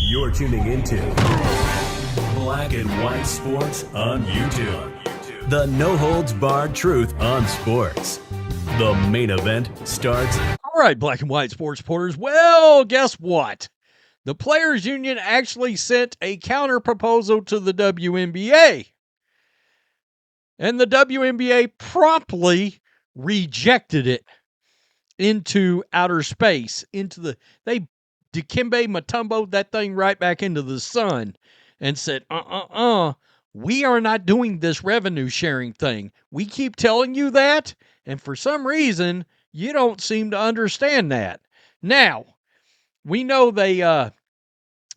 You're tuning into Black and White Sports on YouTube. The no-holds-barred truth on sports. The main event starts. All right, Black and White Sports supporters. Well, guess what? The Players Union actually sent a counter proposal to the WNBA. And the WNBA promptly rejected it into outer space. They Dikembe Mutombo that thing right back into the sun and said, we are not doing this revenue sharing thing. We keep telling you that, and for some reason, you don't seem to understand that. Now, we know they,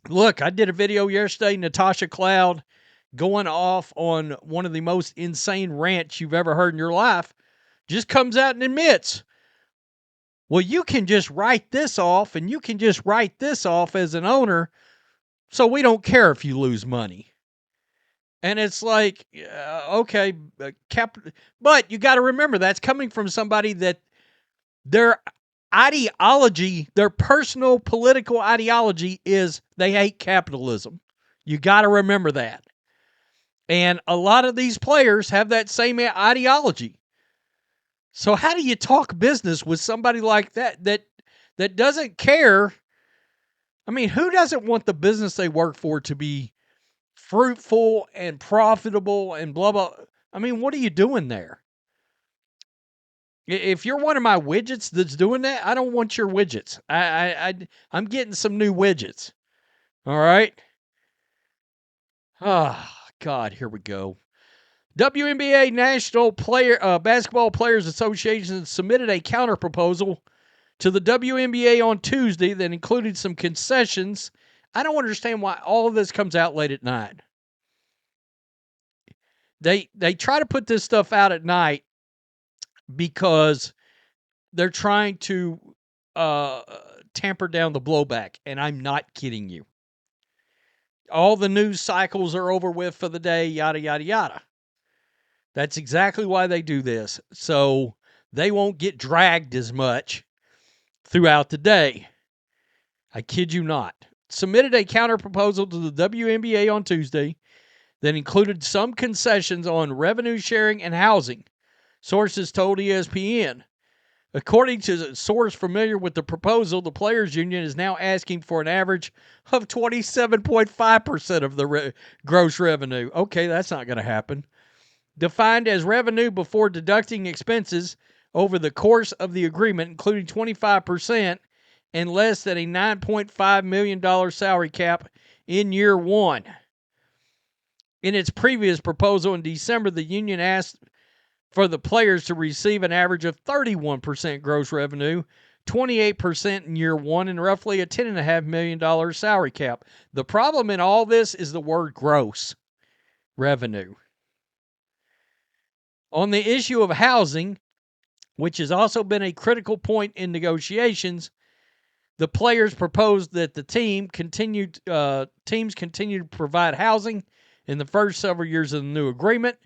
look, I did a video yesterday, Natasha Cloud going off on one of the most insane rants you've ever heard in your life, just comes out and admits, well, you can just write this off, and you can just write this off as an owner, so we don't care if you lose money. And it's like, okay, but you got to remember that's coming from somebody that their ideology, their personal political ideology is they hate capitalism. You got to remember that. And a lot of these players have that same ideology. So how do you talk business with somebody like that doesn't care? I mean, who doesn't want the business they work for to be fruitful and profitable and blah, blah? I mean, what are you doing there? If you're one of my widgets that's doing that, I don't want your widgets. I'm getting some new widgets. All right? Oh, God, here we go. WNBA National Basketball Players Association submitted a counterproposal to the WNBA on Tuesday that included some concessions. I don't understand why all of this comes out late at night. They try to put this stuff out at night because they're trying to tamper down the blowback, and I'm not kidding you. All the news cycles are over with for the day, yada, yada, yada. That's exactly why they do this, so they won't get dragged as much throughout the day. I kid you not. Submitted a counterproposal to the WNBA on Tuesday that included some concessions on revenue sharing and housing, sources told ESPN. According to a source familiar with the proposal, the Players Union is now asking for an average of 27.5% of the gross revenue. Okay, that's not going to happen. Defined as revenue before deducting expenses over the course of the agreement, including 25% and less than a $9.5 million salary cap in year one. In its previous proposal in December, the union asked for the players to receive an average of 31% gross revenue, 28% in year one, and roughly a $10.5 million salary cap. The problem in all this is the word gross revenue. On the issue of housing, which has also been a critical point in negotiations, the players proposed that the teams continue to provide housing in the first several years of the new agreement,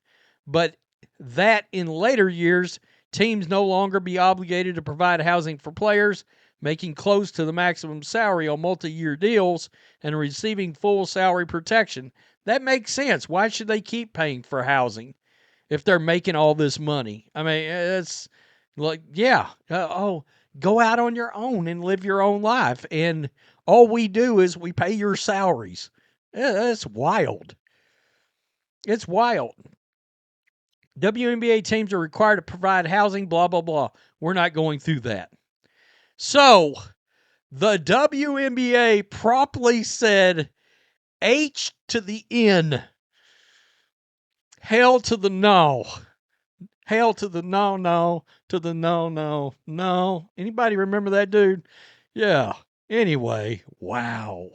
but that in later years, teams no longer be obligated to provide housing for players, making close to the maximum salary on multi-year deals and receiving full salary protection. That makes sense. Why should they keep paying for housing if they're making all this money? I mean, it's like, yeah, go out on your own and live your own life. And all we do is we pay your salaries. That's wild. It's wild. WNBA teams are required to provide housing, blah, blah, blah. We're not going through that. So, the WNBA promptly said H to the N. Hell to the no. Hell to the no, to the no. Anybody remember that dude? Yeah. Anyway, wow.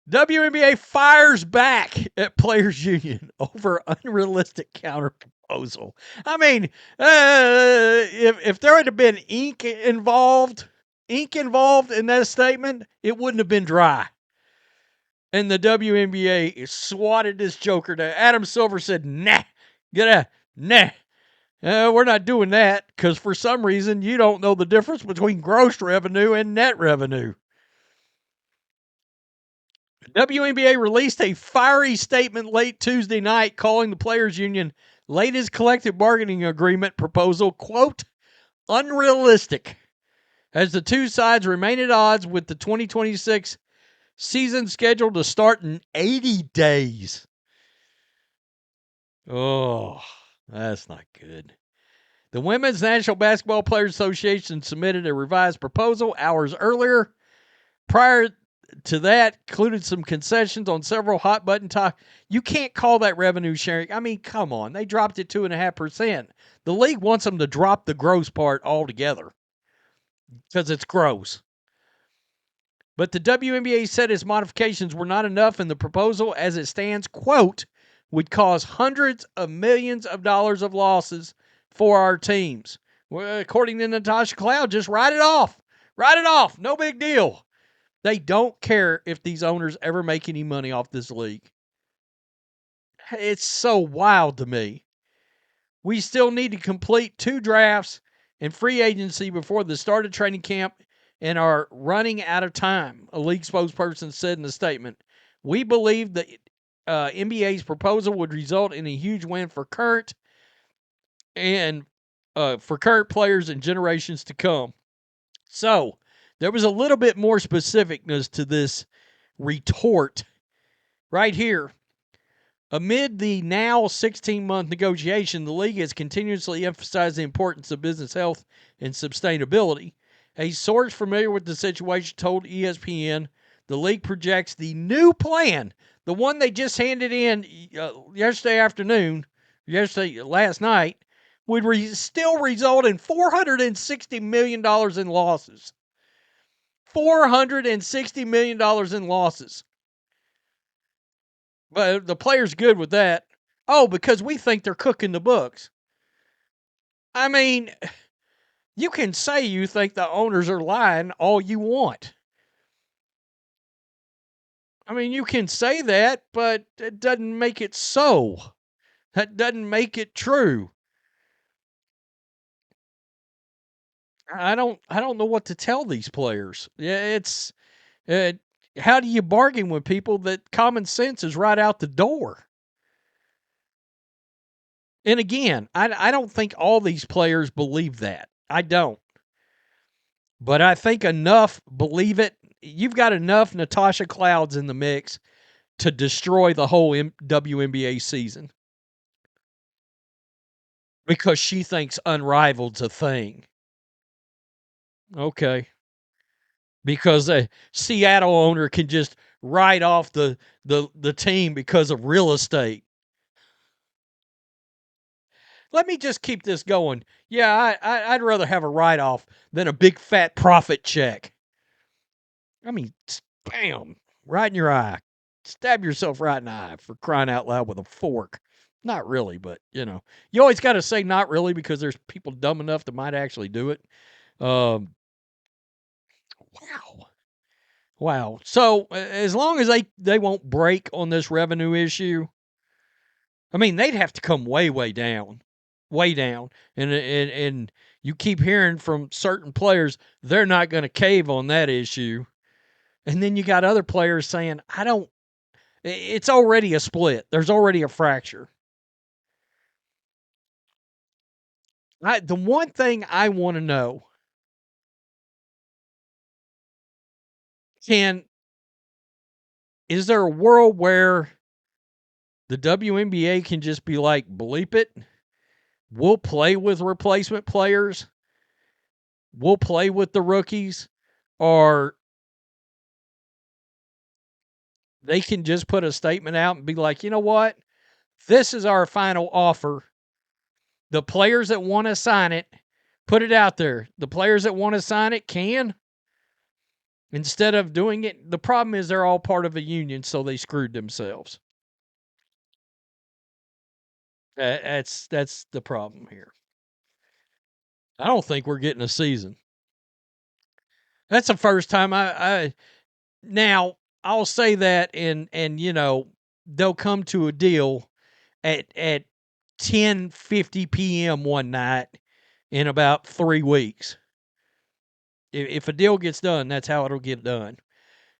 WNBA fires back at Players Union over unrealistic counterproposal. I mean, if there had been ink involved in that statement, it wouldn't have been dry. And the WNBA swatted this joker down. Adam Silver said, nah, get out, nah. We're not doing that because for some reason you don't know the difference between gross revenue and net revenue. WNBA released a fiery statement late Tuesday night calling the Players Union latest collective bargaining agreement proposal, quote, unrealistic, as the two sides remain at odds with the 2026 season scheduled to start in 80 days. Oh, that's not good. The Women's National Basketball Players Association submitted a revised proposal hours earlier. Prior to that, included some concessions on several hot button topics. You can't call that revenue sharing. I mean, come on. They dropped it 2.5%. The league wants them to drop the gross part altogether because it's gross. But the WNBA said its modifications were not enough, and the proposal as it stands, quote, would cause hundreds of millions of dollars of losses for our teams. Well, according to Natasha Cloud, just write it off. Write it off. No big deal. They don't care if these owners ever make any money off this league. It's so wild to me. We still need to complete 2 drafts and free agency before the start of training camp and are running out of time, a league spokesperson said in a statement. We believe the NBA's proposal would result in a huge win for current players and generations to come. So there was a little bit more specificness to this retort right here. Amid the now 16-month negotiation, the league has continuously emphasized the importance of business health and sustainability. A source familiar with the situation told ESPN the league projects the new plan, the one they just handed in last night, would still result in $460 million in losses. $460 million in losses. But the player's good with that. Oh, because we think they're cooking the books. I mean, you can say you think the owners are lying all you want. I mean, you can say that, but it doesn't make it so. That doesn't make it true. I don't know what to tell these players. Yeah, it's how do you bargain with people that common sense is right out the door? And again, I don't think all these players believe that. I don't. But I think enough believe it. You've got enough Natasha Clouds in the mix to destroy the whole WNBA season because she thinks unrivaled's a thing. Okay. Because a Seattle owner can just write off the team because of real estate. Let me just keep this going. Yeah, I'd rather have a write-off than a big fat profit check. I mean, bam, right in your eye. Stab yourself right in the eye for crying out loud with a fork. Not really, but, you always got to say not really because there's people dumb enough that might actually do it. Wow. Wow. So as long as they won't break on this revenue issue, I mean, they'd have to come way, way down. Way down. And you keep hearing from certain players, they're not going to cave on that issue. And then you got other players saying, it's already a split. There's already a fracture. The one thing I want to know, is there a world where the WNBA can just be like, bleep it? We'll play with replacement players. We'll play with the rookies. Or they can just put a statement out and be like, you know what? This is our final offer. The players that want to sign it, put it out there. The players that want to sign it can. Instead of doing it, the problem is they're all part of a union, so they screwed themselves. That's the problem here. I don't think we're getting a season. That's the first time now I'll say that and they'll come to a deal at 10:50 p.m. one night in about 3 weeks. If a deal gets done, that's how it'll get done.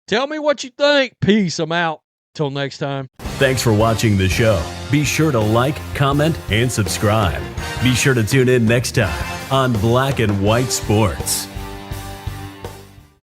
Tell me what you think. Peace. I'm out. Till next time. Thanks for watching the show. Be sure to like, comment, and subscribe. Be sure to tune in next time on Black and White Sports.